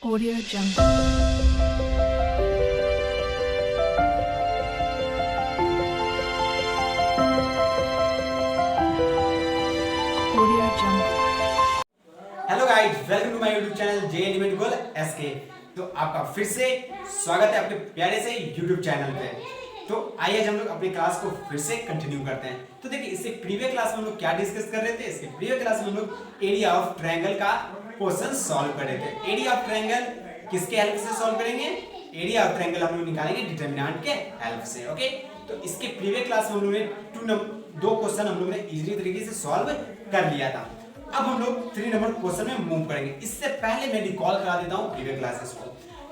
Audio Jungle. Audio Jungle. Hello guys, welcome to my YouTube channel J Element Goal SK. तो आपका फिर से स्वागत है अपने प्यारे से यूट्यूब चैनल पे। तो आइए हम लोग अपनी क्लास को फिर से कंटिन्यू करते हैं। तो देखिए, इससे प्रीवियस क्लास में हम लोग क्या डिस्कस कर रहे थे। इसके प्रीवियस क्लास में हम लोग एरिया ऑफ ट्रायंगल का क्वेश्चन सॉल्व कर रहे थे। एरिया ऑफ ट्रायंगल किसके हेल्प से सॉल्व करेंगे? एरिया ऑफ ट्रायंगल हम लोग निकालेंगे डिटरमिनेंट के हेल्प से। ओके, तो इसके प्रीवियस क्लास में हम लोग ने दो क्वेश्चन हम लोग ने इजीली तरीके से सॉल्व कर लिया था। अब हम लोग 3 नंबर क्वेश्चन में मूव करेंगे। इससे पहले मैं रिकॉल करा देता हूं प्रीवियस क्लासेस को।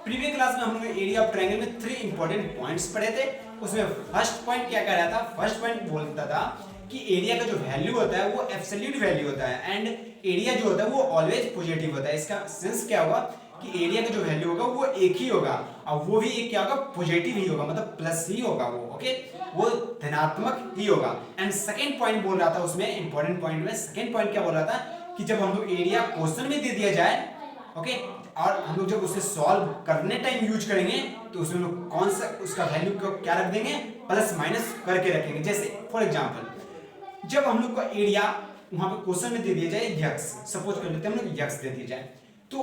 प्रीवियस क्लास में हम लोग एरिया ऑफ ट्रायंगल में 3 इंपॉर्टेंट पॉइंट्स पढ़े थे। उसमें फर्स्ट पॉइंट क्या कह रहा था? फर्स्ट पॉइंट बोलता था कि एरिया का जो वैल्यू होता है वो एब्सोल्यूट वैल्यू होता है एंड एरिया जो होता है वो ऑलवेज पॉजिटिव होता है। इसका सेंस क्या होगा कि एरिया का जो वैल्यू होगा वो एक ही होगा और वो भी एक क्या होगा? पॉजिटिव ही होगा, मतलब प्लस ही होगा वो। ओके, वो धनात्मक ही होगा। एंड सेकंड पॉइंट बोल रहा था उसमें, इंपॉर्टेंट पॉइंट में सेकंड पॉइंट क्या बोल रहा था कि जब हम लोग एरिया क्वेश्चन में दे दिया जाए, ओके, और हम लोग जब उसे सॉल्व करने टाइम यूज करेंगे तो उसमें लोग कौन सा उसका वैल्यू को क्या रख देंगे? प्लस माइनस करके रखेंगे। जैसे फॉर एग्जांपल, जब हम लोग का एरिया वहां पे क्वेश्चन में दे दिया जाए यक्स, सपोज कर लेते हैं हम लोग यक्स दे दिया जाए, तो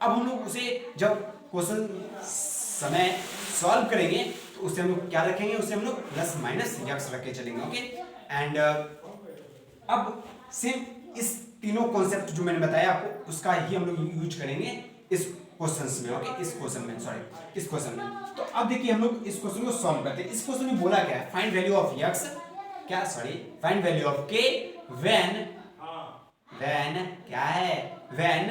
अब हम लोग उसे जब क्वेश्चन समय सॉल्व करेंगे तो उसे हम लोग क्या रखेंगे? उसे हम लोग प्लस माइनस यक्स रख के चलेंगे। ओके, एंड अब सेम इस तीनों कॉन्सेप्ट जो मैंने बताया आपको उसका ही हम लोग यूज करेंगे इस क्वेश्चंस में। ओके, इस क्वेश्चन में। तो अब देखिए, हम लोग इस क्वेश्चन को सॉल्व करते हैं। इस क्वेश्चन में बोला क्या है? फाइंड वैल्यू ऑफ x, क्या sorry, find value of k when क्या है? व्हेन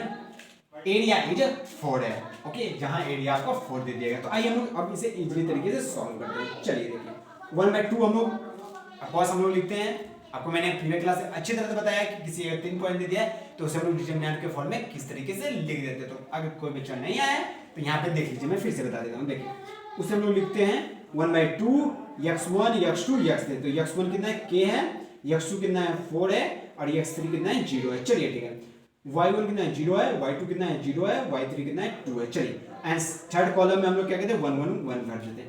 एरिया इज 4 है। ओके, जहां एरिया आपको 4 दे दिया गया। तो आइए हम लोग अब इसे इजीली तरीके से सॉल्व करते हैं। चलिए देखिए, 1/2 हम लोग ऑफकोर्स हम लोग लिखते हैं। आपको मैंने प्रीवियस क्लास में अच्छी तरह से बताया कि किसी अगर 3 पॉइंट दे दिया है तो उसे हम लोग डिटरमिनेंट के फॉर्म में किस तरीके से लिख देते हैं। तो अगर कोई बच्चा नहीं आया तो यहाँ पे देख लीजिए, मैं फिर से बता देता हूँ। देखिए, उसे हम लोग लिखते हैं 1/2 x1 x2 x3। तो x1 कितना है? k है, x2 कितना है? 4 है, और x3 कितना है? 0 है। चलिए ठीक है, y1 कितना है? 0 है, y2 कितना है? 0 है, y3 कितना है? 2 है। चलिए, एंड थर्ड कॉलम में हम लोग क्या कहते हैं? 1 1 1 कर देते हैं।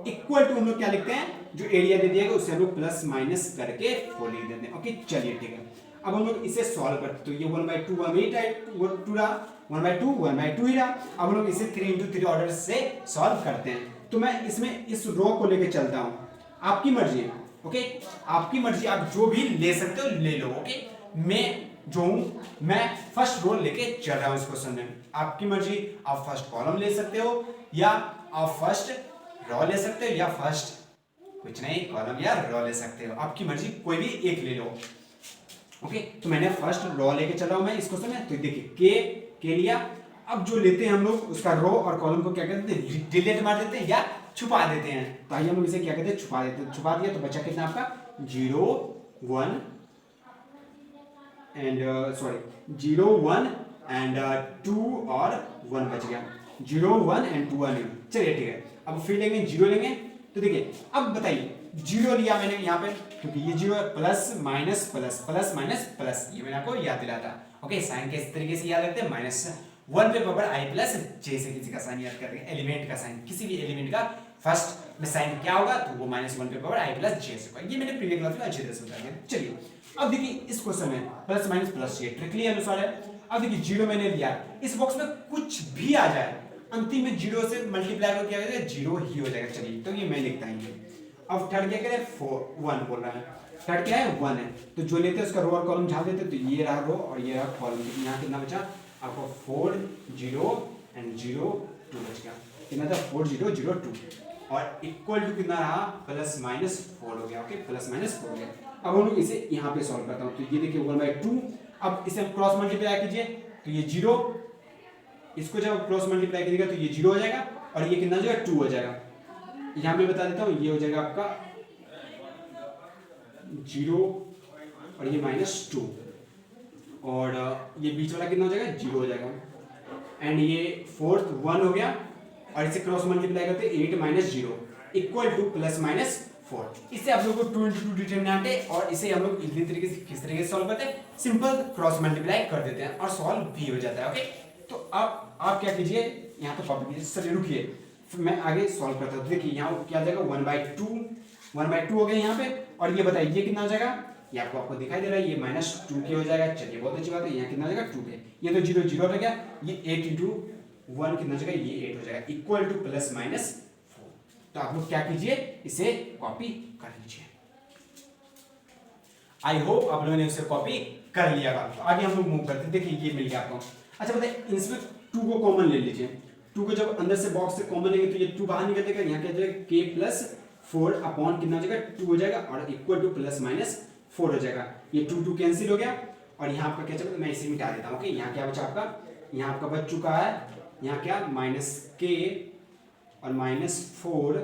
इक्वल टू हम लोग क्या लिखते हैं? जो एरिया दे दिया गया उसे हम लोग प्लस माइनस करके 4 लिख देते हैं। ओके, चलिए ठीक है, अब हम लोग इसे सॉल्व करते हैं। तो ये 1/2 1/2 ही रहा। अब हम लोग इसे 3 into 3 ऑर्डर से सॉल्व करते हैं। तो मैं इसमें इस रो को लेके चलता हूं, आपकी मर्जी है। ओके, आपकी मर्जी, आप जो भी ले सकते हो ले लो। ओके, मैं जो हूं मैं फर्स्ट रो लेके चल रहा हूं इस क्वेश्चन में। आपकी मर्जी, आप फर्स्ट कॉलम ले सकते हो या आप फर्स्ट रो ले सकते हो या फर्स्ट कुछ नहीं कॉलम या रो ले सकते हो, आपकी मर्जी, कोई भी एक ले लो। ओके, तो मैंने फर्स्ट रो लेके चल रहा हूं मैं इस क्वेश्चन में। तो देखिए, के लिया। अब जो लेते हैं हम लोग उसका रो और कॉलम को क्या कहते हैं? डिलीट मार देते हैं या छुपा देते हैं। तो आइए हम लोग इसे क्या कहते हैं? छुपा देते हैं। छुपा दिया तो बचा कितना आपका? 0 1 एंड 0 1 एंड 2 और 1 बच गया। 0 1 एंड 2 1। चलिए ठीक है, अब फिर लेंगे 0 लेंगे। तो देखिए, अब बताइए, 0 लिया मैंने यहाँ पे क्योंकि ये 0 है, plus minus plus plus minus plus, ये मैंने आपको याद दिलाया था। ओके, साइन किस तरीके से याद रखते हैं? -1 पे पावर i प्लस j से किसी का साइन याद करते हैं, एलिमेंट का साइन, किसी भी एलिमेंट का फर्स्ट में साइन क्या होगा तो वो -1 पे पावर i प्लस j से होगा। ये मैंने प्रीवियस क्लास में अच्छे तरह से बता दिया। चलिए, अब देखिए इस क्वेश्चन में प्लस माइनस प्लस ये ट्रिकली अनुसार है। अब देखिए 0 मैंने लिया, इस बॉक्स में कुछ भी आ जाए अंतिम में 0 से मल्टीप्लाई करके क्या करेगा? 0 ही हो जाएगा। चलिए, तो ये मैं लिखता हूं। अब थर्ड क्या करें? 1 बोल रहा है, थर्ड क्या है? 1 है। तो जो लेते हैं उसका रो और कॉलम झाड़ देते हैं। तो ये रहा रो और ये रहा कॉलम। यहाँ कितना बचा आपको? 4 0 एंड 0 2 बच गया। कितना था? 4 0 0 2 और इक्वल टू कितना रहा? प्लस माइनस 4 हो गया। ओके, प्लस माइनस 4 हो गया। अब हम लोग इसे यहाँ पे सॉल्व करता हूँ। तो ये देखिए 1/2, अब इसे हम क्रॉस मल्टीप्लाई कीजिए तो ये 0, इसको जब क्रॉस मल्टीप्लाई कीजिएगा तो ये 0 हो जाएगा और ये कितना हो जाएगा? 2 हो जाएगा। यहाँ पे बता देता हूँ, ये हो जाएगा आपका 0 और ये -2 और ये बीच वाला कितना हो जाएगा? 0 हो जाएगा। एंड ये फोर्थ 1 हो गया और इसे क्रॉस मल्टीप्लाई करते 8 - 0 इक्वल टू प्लस माइनस 4। इससे आप लोगों को 2 into 2 डिटरमिनेंट है और इसे हम लोग इजी तरीके से किस तरीके से सॉल्व करते हैं? सिंपल क्रॉस मल्टीप्लाई कर देते हैं और सॉल्व भी हो जाता है। ओके, तो अब आप क्या कीजिए, यहाँ तो कॉपी कीजिए। चलिए रुकिए, फिर मैं आगे सॉल्व करता हूँ। देखिए यहाँ क्या आ जाएगा 1/2 हो गया यहाँ पे, और ये बताइए ये कितना हो जाएगा, ये आपको दिखाई दे रहा है, ये -2k हो जाएगा। चलिए बहुत अच्छी बात है, यहाँ कितना हो जाएगा 2k, ये तो 0 0 रह गया, ये 8 × 1 कितना हो जाएगा, ये 8 हो जाएगा, इक्वल टू +-4। तो आप लोग क्या कीजिए, इसे कॉपी कर लीजिए। आई होप आप लोगों ने उसे कॉपी कर लिया होगा। तो आगे हम लोग मूव करते हैं। देखिए ये मिल गया आपको। अच्छा बताइए, इसमें 2 को कॉमन ले लीजिए। 2 को जब अंदर से बॉक्स से कॉमन लेंगे तो ये 2 बाहर निकल जाएगा, यहाँ क्या जाएगा k+4 अपॉन कितना हो जाएगा 2 हो जाएगा, और इक्वल टू +-4 हो जाएगा। ये 2 कैंसिल हो गया, और यहाँ आपका क्या चलेगा, मैं इसे मिटा देता हूँ। ओके, यहाँ क्या बचा आपका, यहाँ आपका बच चुका है, यहाँ क्या -k और -4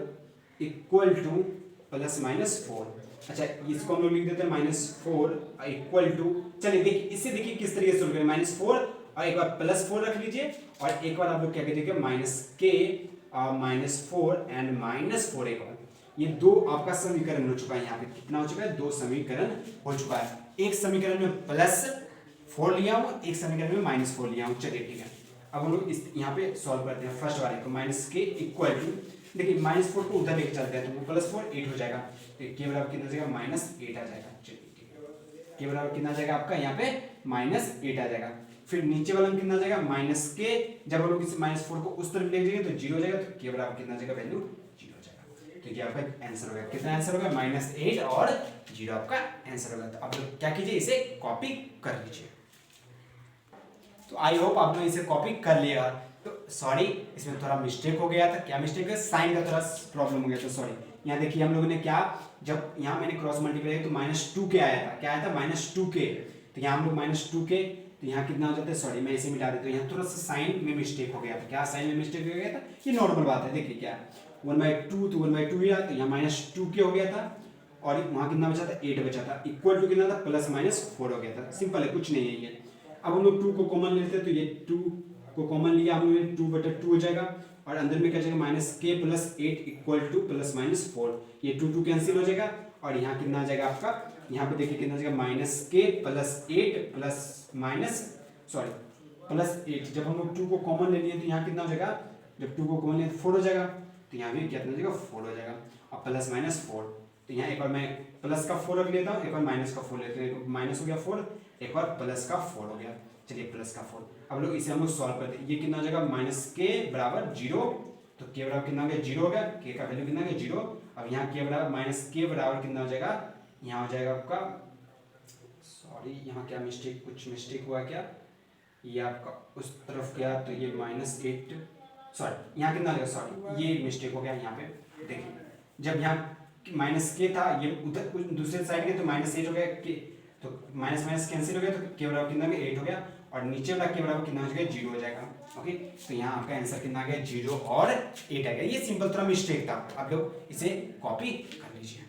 इक्वल टू +-4। अच्छा इसको हम लोग लिख देते हैं -4 इक्वल टू, चलिए देखिए इससे देखिए किस तरीके से सोल्व करें, -4 और एक बार +4 रख लीजिए, और एक बार आप लोग क्या कीजिएगा -k -4 एंड -4 एक बार, ये दो आपका समीकरण हो चुका है। यहाँ पे कितना हो चुका है, 2 समीकरण हो चुका है। एक समीकरण में +4 लिया हूँ, एक समीकरण में -4 लिया हूँ। चलिए ठीक है, अब हम लोग इस यहाँ पे सॉल्व करते हैं फर्स्ट वाले को। -k इक्वल टू, देखिए -4 को उधर लेके चलते हैं तो वो +4 8 हो जाएगा, तो k बराबर कितना हो जाएगा, -8 आ जाएगा। चलिए ठीक है, k बराबर कितना आ जाएगा आपका यहाँ पे -8 आ जाएगा। फिर नीचे वाला में कितना आ जाएगा, -k, जब हम लोग इस -4 को उस तरफ ले जाएंगे तो 0 हो जाएगा, तो k बराबर कितना आ जाएगा, वैल्यू 0 हो जाएगा। तो ये आपका आंसर हो गया। कितना आंसर होगा, -8 और 0 आपका आंसर होगा। तो आप लोग क्या कीजिए, इसे कॉपी कर लीजिए। तो आई होप आप लोग इसे कॉपी कर लिएगा। तो सॉरी, इसमें थोड़ा मिस्टेक हो गया था। क्या मिस्टेक है, साइन का थोड़ा प्रॉब्लम हो गया था, सॉरी। यहाँ देखिए हम लोगों ने क्या, जब यहाँ मैंने क्रॉस मल्टीप्लाई तो -2k आया था, क्या आया था, -2k। तो यहाँ हम लोग -2k, तो यहाँ कितना हो जाता है, सॉरी मैं इसे मिटा देता हूँ, यहाँ थोड़ा सा साइन में मिस्टेक हो गया था। क्या साइन में मिस्टेक हो गया था, ये नॉर्मल बात है। देखिए क्या 1/2 तो 1/2 ही आया, तो यहाँ -2k हो गया था, और वहाँ कितना बचा था, 8 बचा था, इक्वल टू कितना था, +-4 हो गया था। सिंपल है, कुछ नहीं है ये। अब हम लोग 2 को कॉमन लेते हैं, तो ये 2 को कॉमन लिया हम लोग, 2/2 हो जाएगा, और अंदर में क्या जाएगा, -k + 8 इक्वल टू +-4। ये 2 कैंसिल हो जाएगा, और यहाँ कितना आ जाएगा आपका, यहाँ पे देखिए कितना आ जाएगा, -k + 8 जब हम लोग 2 को कॉमन ले लिए तो यहाँ कितना हो जाएगा, जब 2 को कॉमन लिए तो 4 हो जाएगा, तो यहाँ भी कितना हो जाएगा, 4 हो जाएगा, और +-4। तो यहाँ एक बार मैं प्लस का 4 रख लेता हूँ, एक बार माइनस का 4 लेते हैं, एक माइनस हो गया 4, एक बार प्लस का 4 हो गया। चलिए प्लस का 4, अब लोग इसे हम लोग सॉल्व करते हैं। ये कितना हो जाएगा, -k बराबर 0, तो k बराबर कितना हो गया, 0 हो गया, k का वैल्यू कितना हो गया, 0। अब यहाँ k बराबर -k बराबर कितना हो जाएगा, यहाँ हो जाएगा आपका, सॉरी यहाँ क्या मिस्टेक, कुछ मिस्टेक हुआ क्या, ये आपका उस तरफ गया, तो ये -8, सॉरी यहाँ कितना हो जाएगा, सॉरी ये मिस्टेक हो गया यहाँ पे। देखिए जब यहाँ -k था, ये उधर दूसरे साइड के, तो -8 हो गया, तो माइनस कैंसिल हो गया, तो k बराबर कितना हो गया, 8 हो गया, और नीचे वाला k बराबर कितना हो जाएगा, 0 हो जाएगा। ओके, तो यहाँ आपका आंसर कितना आ गया, 0 और 8 आ गया। ये सिंपल थोड़ा मिस्टेक था, आप लोग इसे कॉपी कर लीजिए।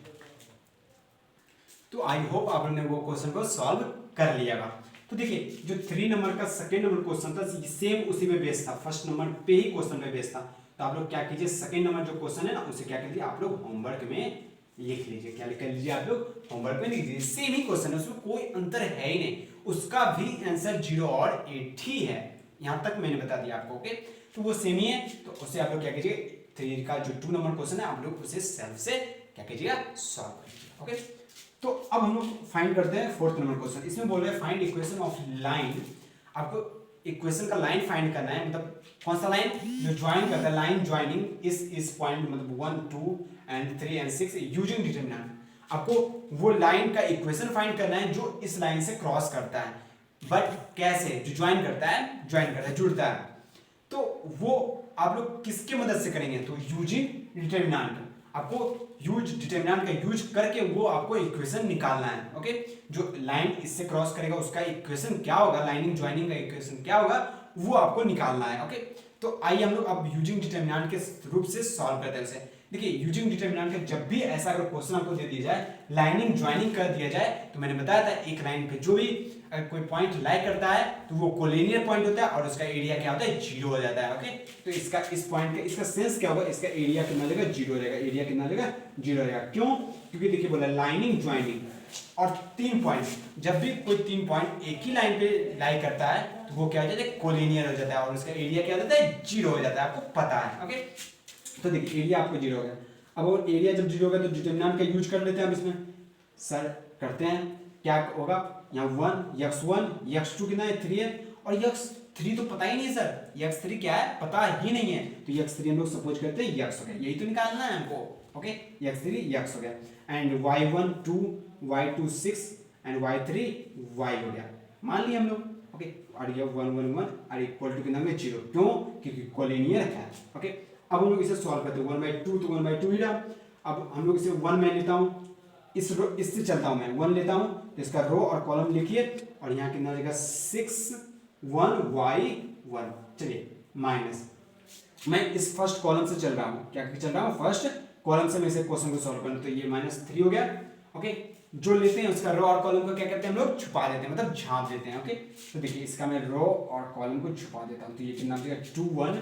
तो आई होप आप लोगों ने वो क्वेश्चन को सॉल्व कर लिया होगा। तो देखिए जो 3 नंबर का सेकंड नंबर क्वेश्चन था, सेम उसी में बेस्ड था, फर्स्ट नंबर पे ही क्वेश्चन पे बेस्ड था। तो आप लोग क्या कीजिए, सेकंड नंबर जो क्वेश्चन है ना, उसे क्या कीजिए, आप लोग होमवर्क में लिख लीजिए। क्या लिख लीजिए, आप लोग होमवर्क में लिख लीजिए। सेम ही क्वेश्चन है, उसमें कोई अंतर है ही नहीं, उसका भी आंसर 0 और 8 ही है। यहाँ तक मैंने बता दिया आपको। ओके, तो वो सेम ही है, तो उसे आप लोग क्या कीजिए, 3 का जो 2 नंबर क्वेश्चन है, आप लोग उसे सेल्फ से क्या कीजिएगा, सॉल्व कीजिए। ओके, तो अब हम लोग फाइंड करते हैं 4th नंबर क्वेश्चन। इसमें बोल रहे हैं फाइंड इक्वेशन ऑफ लाइन। आपको इक्वेशन का लाइन फाइंड करना है, मतलब कौन सा लाइन जो ज्वाइन करता है, लाइन ज्वाइनिंग इस पॉइंट, मतलब 1 2 एंड 3 एंड 6 यूजिंग डिटरमिनेंट। आपको वो लाइन का इक्वेशन फाइंड करना है जो इस लाइन से क्रॉस करता है, बट कैसे, जो ज्वाइन करता है, जुड़ता है। तो वो आप लोग किसके मदद से करेंगे, तो यूजिंग डिटरमिनेंट। आपको यूज डिटरमिनेंट का यूज करके वो आपको इक्वेशन निकालना है। ओके, जो लाइन इससे क्रॉस करेगा उसका इक्वेशन क्या होगा, लाइनिंग ज्वाइनिंग का इक्वेशन क्या होगा, वो आपको निकालना है। ओके, तो आइए हम लोग अब यूजिंग डिटरमिनेंट के रूप से सॉल्व करते हैं उसे। देखिए यूजिंग डिटरमिनेंट का जब भी ऐसा अगर क्वेश्चन आपको दे दिया जाए, लाइनिंग ज्वाइनिंग कर दिया जाए, तो मैंने बताया था एक लाइन पे जो भी अगर कोई पॉइंट लाई करता है तो वो कोलिनियर पॉइंट होता है, और उसका एरिया क्या होता है, 0 हो जाता है। ओके, तो इसका इस पॉइंट का इसका सेंस क्या होगा, इसका एरिया कितना हो जाएगा, 0 हो जाएगा। एरिया कितना हो जाएगा, 0 हो जाएगा। क्यों, क्योंकि देखिए बोला लाइनिंग ज्वाइनिंग, और 3 पॉइंट, जब भी कोई 3 पॉइंट एक ही लाइन पे लाई करता है तो वो क्या हो जाता है, कोलिनियर हो जाता है और उसका एरिया क्या हो जाता है, 0 हो जाता है, आपको पता है। ओके, तो देखिए एरिया आपको 0 हो गया। अब वो एरिया जब 0 हो गया तो डिटरमिनेंट का यूज कर लेते हैं। अब इसमें सर करते हैं, क्या होगा, यहाँ 1 x1 x2 कितना है, 3 है, और x3 तो पता ही नहीं है सर, x3 क्या है पता ही नहीं है, तो x3 हम लोग सपोज करते हैं x हो गया, यही तो निकालना है हमको। ओके, x3 x हो गया, and y1 2 y2 6 and y3 y हो गया, मान लिया हम लोग। ओके, और ये 1 1 1 और इक्वल टू कितना में 0, क्यों, क्योंकि कोलिनियर है। ओके, अब हम लोग इसे सॉल्व करते हैं, 1/2 तो 1/2 ही रहा। अब हम लोग इसे 1 मैं लेता हूँ, इससे चलता हूँ मैं 1 लेता हूँ, तो इसका रो और कॉलम लिखिए, और यहाँ कितना हो जाएगा 6 1 y 1। चलिए माइनस, मैं इस फर्स्ट कॉलम से चल रहा हूँ, क्या चल रहा हूँ, फर्स्ट कॉलम से मैं इसे क्वेश्चन को सॉल्व करूँ, तो ये -3 हो गया। ओके, जो लेते हैं उसका रो और कॉलम को क्या करते हैं हम लोग, छुपा देते हैं, मतलब झांप देते हैं। ओके, तो देखिए इसका मैं रो और कॉलम को छुपा देता हूँ, तो ये कितना हो जाएगा 2 1,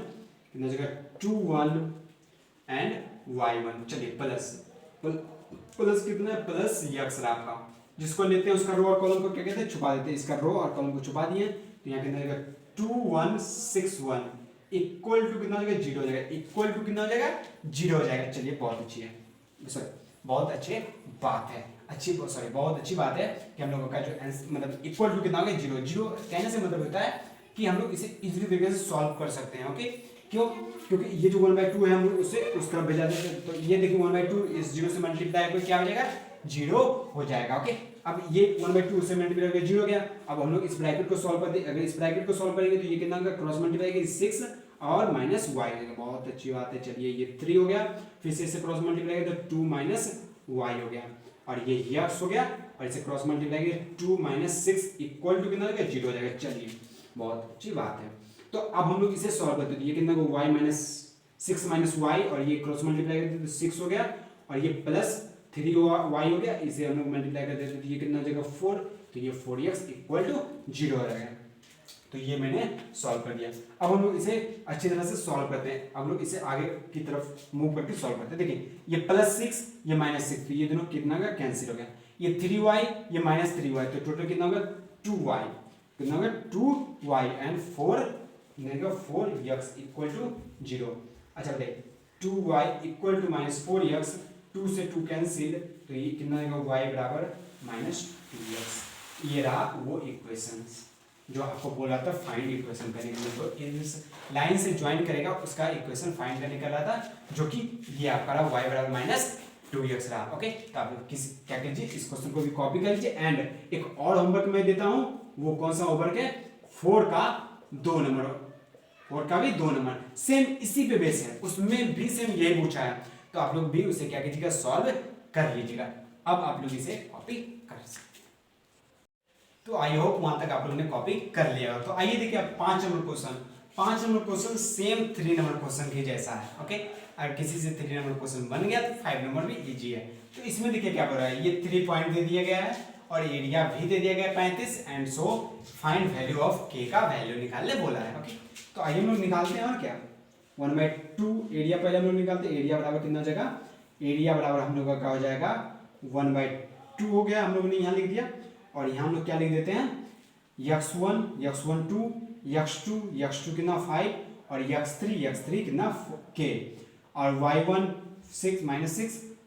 कितना हो जाएगा 2 1 एंड y1। चलिए प्लस कितना है, प्लस x रहा आपका, जिसको लेते हैं उसका रो और कॉलम को क्या कहते हैं, छुपा देते हैं। इसका रो और कॉलम को छुपा दिए, तो यहाँ कितना हो जाएगा 2 1 6 1 इक्वल टू कितना हो जाएगा, 0 हो जाएगा, इक्वल टू कितना हो जाएगा, 0 हो जाएगा। चलिए बहुत अच्छी है, सॉरी बहुत अच्छी बात है, बहुत अच्छी बात है कि हम लोगों का जो मतलब इक्वल टू कितना हो गया, 0 0 कहने से मतलब होता है कि हम लोग इसे इजीली तरीके से सॉल्व कर सकते हैं। ओके, क्यों, क्योंकि ये जो 1/2 है हम लोग उसे उस तरफ भेजा देते हैं, तो ये देखिए 1/2 इस 0 से मल्टीप्लाई करके क्या हो जाएगा, 0 हो जाएगा। ओके, अब ये 1/2 से मल्टीप्लाई करके 0 हो गया। अब हम लोग इस ब्रैकेट को सॉल्व करते हैं, अगर इस ब्रैकेट को सॉल्व करेंगे तो ये कितना होगा, क्रॉस मल्टीप्लाई करेंगे 6 और माइनस y आएगा, बहुत अच्छी बात है। चलिए ये 3 हो गया, फिर से इसे क्रॉस मल्टीप्लाई करेंगे तो 2 y हो गया, और ये x हो गया, और इसे क्रॉस मल्टीप्लाई करेंगे 2 - 6 इक्वल टू कितना हो जाएगा, 0 हो जाएगा। चलिए बहुत अच्छी बात है। तो अब हम लोग इसे सॉल्व करते हैं, ये कितना को y - 6 - y, और ये क्रॉस मल्टीप्लाई करते तो 6 हो गया, और ये प्लस 3 y हो गया, इसे हम लोग मल्टीप्लाई कर देते तो ये कितना हो जाएगा 4, तो ये 4x इक्वल टू 0 हो जाएगा। तो ये मैंने सॉल्व कर दिया। अब हम लोग इसे अच्छी तरह से सॉल्व करते हैं, अब लोग इसे आगे की तरफ मूव करके सॉल्व करते हैं। देखिए ये +6 ये -6, तो ये दोनों कितना होगा, कैंसिल हो गया, ये 3y ये -3y, तो टोटल कितना होगा 2y, कितना होगा 2y and 4x equal to 0। अच्छा बताइए 2y इक्वल टू -4x, 2 से 2 कैंसिल, तो ये कितना होगा y बराबर -2x। ये रहा वो इक्वेशन जो आपको बोला था फाइंड इक्वेशन करने के लिए, तो इस लाइन से ज्वाइन करेगा उसका इक्वेशन फाइंड करने का रहा था, जो कि ये आपका रहा y बराबर -2x रहा। ओके, तो आप लोग क्या कीजिए, इस क्वेश्चन को भी कॉपी कर लीजिए, एंड एक और होमवर्क मैं देता हूं, वो कौन सा होमवर्क है, 4 का 2 नंबर, 4 का भी 2 नंबर सेम इसी पे बेस है, उसमें भी सेम यही पूछा है, तो आप लोग भी उसे क्या कीजिएगा, सॉल्व कर लीजिएगा। अब आप लोग इसे कॉपी कर सकते, तो आई होप वहां तक आप लोगों ने कॉपी कर लिया। तो आइए देखिए अब 5 number question same 3 number question के जैसा है। ओके, अगर किसी से 3 नंबर क्वेश्चन बन गया तो 5 नंबर भी इजी है। तो इसमें देखिए क्या बोल रहा है, ये 3 पॉइंट दे दिया गया है और एरिया भी दे दिया गया है 35, and so find value of k का वैल्यू निकालने बोला है। ओके, तो आइए हम लोग निकालते हैं, और क्या 1/2 एरिया पहले हम लोग निकालते हैं, एरिया बराबर कितना हो जाएगा, एरिया बराबर हम लोग का क्या हो जाएगा 1/2 हो गया, हम लोगों ने यहाँ लिख दिया, और यहाँ हम लोग क्या लिख देते हैं x1 2 x2 कितना 5 और x3 कितना k, और y1 6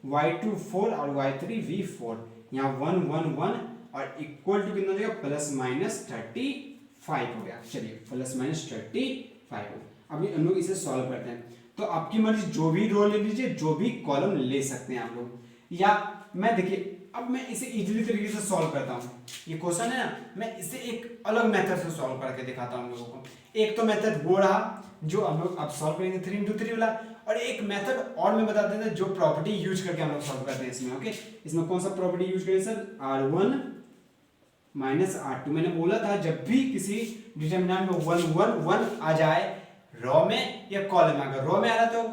y2 4 और y3 भी 4, यहाँ 1 1 1 और इक्वल टू कितना हो जाएगा +-35 हो गया। चलिए +-35 हो। अभी हम लोग इसे सॉल्व करते हैं, तो आपकी मर्जी जो भी रो ले लीजिए, जो भी कॉलम ले सकते हैं आप लोग, या मैं देखिए अब मैं इसे इजीली तरीके से सॉल्व करता हूँ। ये क्वेश्चन है ना, मैं इसे एक अलग मेथड से सॉल्व करके दिखाता हूँ लोगों को। एक तो मेथड वो रहा जो हम लोग अब सॉल्व करेंगे 3 × 3 वाला, और एक मेथड और मैं बता देता हूँ जो प्रॉपर्टी यूज करके हम लोग सॉल्व करते हैं इसमें। ओके, इसमें कौन सा प्रॉपर्टी यूज करें सर, R1 - R2। मैंने बोला था जब भी किसी डिटरमिनेंट में 1 1 1 आ जाए रो में या कॉलम में, अगर रो में आ रहा तो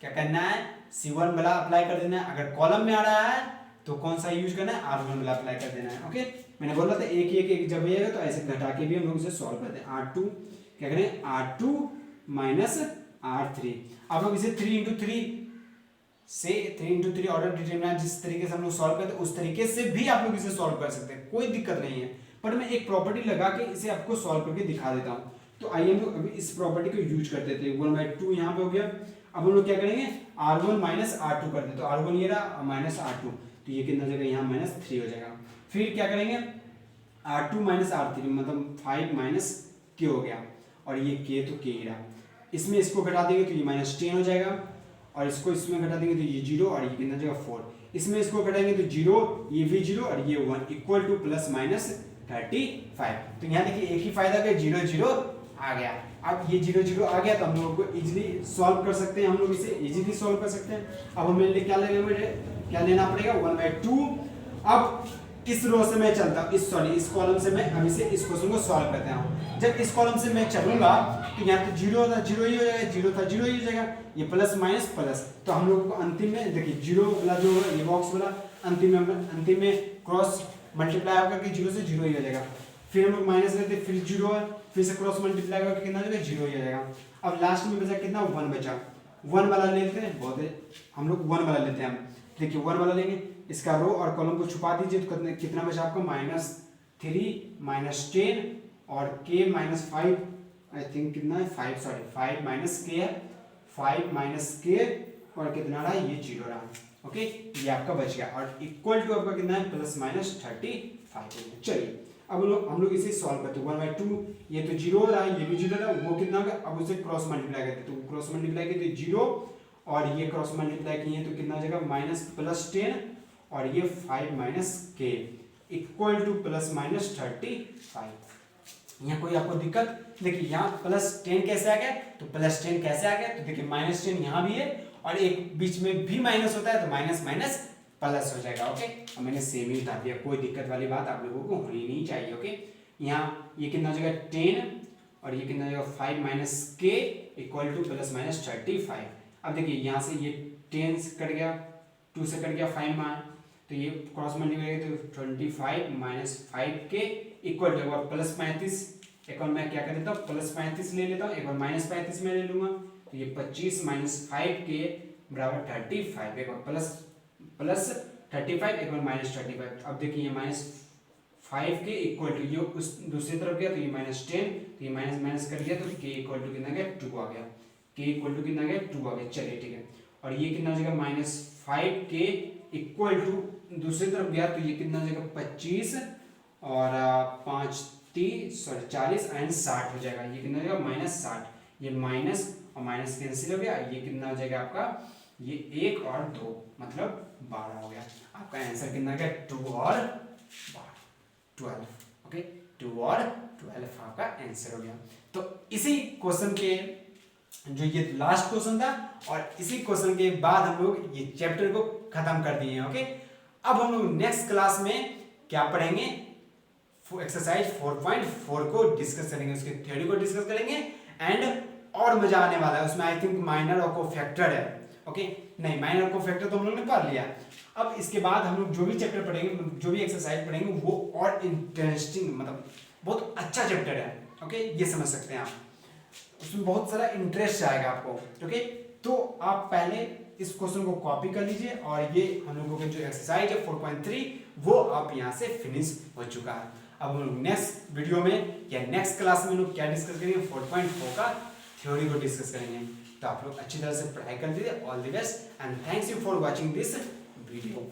क्या करना है, C1 वाला अप्लाई कर देना है, अगर कॉलम में आ रहा है तो कौन सा यूज करना है, R1 वाला अप्लाई कर देना है। ओके, मैंने बोला था एक जब आएगा तो ऐसे घटा के भी हम लोग इसे सॉल्व करते हैं। R2 क्या करें, R2 - R3। आप लोग इसे 3 × 3 से 3 × 3 ऑर्डर डिटरमिनेंट जिस तरीके से हम लोग सॉल्व करते हैं उस तरीके से भी आप लोग इसे सॉल्व कर सकते हैं, कोई दिक्कत नहीं है। पर मैं एक प्रॉपर्टी लगा के इसे आपको सॉल्व करके दिखा देता हूँ। तो आइए हम लोग अभी इस प्रॉपर्टी को यूज करते थे। 1/2 यहाँ पे हो गया। अब हम लोग क्या करेंगे, R1 माइनस R2 कर दे। तो R1 ये रहा माइनस R2, तो ये कितना जगह यहाँ -3 हो जाएगा। फिर क्या करेंगे, R2 माइनस R3 मतलब 5 माइनस K हो गया, और ये K तो K ही रहा। इसमें इसको घटा देंगे तो ये -10 हो जाएगा, और इसको इसमें घटा देंगे तो ये 0, और ये कितना जगह 4। इसमें इसको घटाएंगे तो 0, ये भी 0 और ये 1 इक्वल टू ±35। तो यहाँ देखिए एक ही फायदा कि 0 0 आ गया। अब ये 0 0 आ गया तो हम लोगों को इजीली सॉल्व कर सकते हैं, हम लोग इसे इजीली सॉल्व कर सकते हैं। अब हमें लिए क्या लेना पड़ेगा, 1/2। अब इस रो से मैं चलता हूँ, इस कॉलम से मैं अब इसे इस क्वेश्चन को सॉल्व करते हैं। जब इस कॉलम से मैं चलूंगा तो यहाँ तो 0 था 0 ही हो जाएगा, 0 था 0 ही हो जाएगा, ये प्लस माइनस प्लस। तो हम लोगों को अंतिम में देखिए 0 वाला जो ये बॉक्स वाला अंतिम में क्रॉस मल्टीप्लाई होकर के 0 से 0 ही हो जाएगा। फिर हम लोग माइनस करते फिर 0 है, फिर से क्रॉस मल्टीप्लाई करके कितना हो जाएगा 0 ही हो जाएगा। अब लास्ट में बचा कितना 1 बचा, 1 वाला लेते हैं, बहुत है हम लोग 1 वाला लेते हैं। हम देखिए 1 वाला लेंगे, इसका रो और कॉलम को छुपा दीजिए तो कितना बचा आपको -3 -10 और k -5 आई थिंक कितना है 5 सॉरी 5 - k है, 5 - k और कितना रहा ये 0 रहा। ओके ये आपका बच गया, और इक्वल टू आपका कितना है +-35। चलिए अब हम लोग इसे सॉल्व करते हैं। 1/2 ये तो 0 रहा, ये भी 0 रहा, वो कितना होगा, अब उसे क्रॉस मल्टीप्लाई करते हैं। तो क्रॉस मल्टीप्लाई करते 0 और ये क्रॉस मल्टीप्लाई किए तो कितना हो जाएगा -+10 और ये 5 - k इक्वल टू +-35। यहाँ कोई आपको दिक्कत, देखिए यहाँ +10 कैसे आ गया, तो +10 कैसे आ गया, तो देखिए -10 यहाँ भी है और एक बीच में भी माइनस होता है तो माइनस माइनस प्लस हो जाएगा। ओके और मैंने सेम ही बता दिया, कोई दिक्कत वाली बात आप लोगों को होनी नहीं चाहिए। ओके यहाँ ये कितना हो जाएगा 10 और ये कितना हो जाएगा 5 - k इक्वल टू +-35। अब देखिए यहाँ से ये 10 से कट गया, 2 से कट गया 5 मान, तो ये क्रॉस मल्टीप्लाई तो 25 - 5k इक्वल टू +35। एक और मैं क्या कर देता हूँ +35 ले लेता हूँ, एक और -35 में ले लूंगा, तो ये 25 - 5k बराबर 35। एक और +35 एक और -35। अब देखिए ये -5k इक्वल टू ये उस दूसरी तरफ गया तो ये -10, तो ये माइनस कर गया तो k इक्वल टू कितना गया 2 आ गया, k इक्वल टू कितना गया 2 आ गया। चलिए ठीक है, और ये कितना हो जाएगा -5k इक्वल टू दूसरी तरफ गया तो ये कितना हो जाएगा 25 और 5 30 40 एंड 60 हो जाएगा। ये कितना हो जाएगा -60, ये माइनस और माइनस कैंसिल हो गया, ये कितना हो जाएगा आपका ये 1 और 2 मतलब 12 हो गया। आपका आंसर कितना गया 2 और 12। ओके 2 और 12 आपका आंसर हो गया। तो इसी क्वेश्चन के जो ये लास्ट क्वेश्चन था और इसी क्वेश्चन के बाद हम लोग ये चैप्टर को खत्म कर दिए हैं। ओके अब हम लोग नेक्स्ट क्लास में क्या पढ़ेंगे, एक्सरसाइज 4.4 को डिस्कस करेंगे, उसकी थ्योरी को डिस्कस करेंगे एंड और मजा आने वाला है उसमें। आई थिंक माइनर और कोफैक्टर है। ओके नहीं माइनर और कोफैक्टर तो हम लोग ने पढ़ लिया। अब इसके बाद हम लोग जो भी चैप्टर पढ़ेंगे, जो भी एक्सरसाइज पढ़ेंगे वो और इंटरेस्टिंग मतलब बहुत अच्छा चैप्टर है। ओके ये समझ सकते हैं आप, उसमें बहुत सारा इंटरेस्ट आएगा आपको। ओके तो आप पहले इस क्वेश्चन को कॉपी कर लीजिए और ये हम लोगों के जो एक्सरसाइज है 4.3 वो आप यहाँ से फिनिश हो चुका है। अब हम लोग नेक्स्ट वीडियो में या नेक्स्ट क्लास में लोग क्या डिस्कस करेंगे 4.4 का थ्योरी को डिस्कस करेंगे। तो आप लोग अच्छी तरह से पढ़ाई कर दीजिए। All the best and thanks you for watching this video.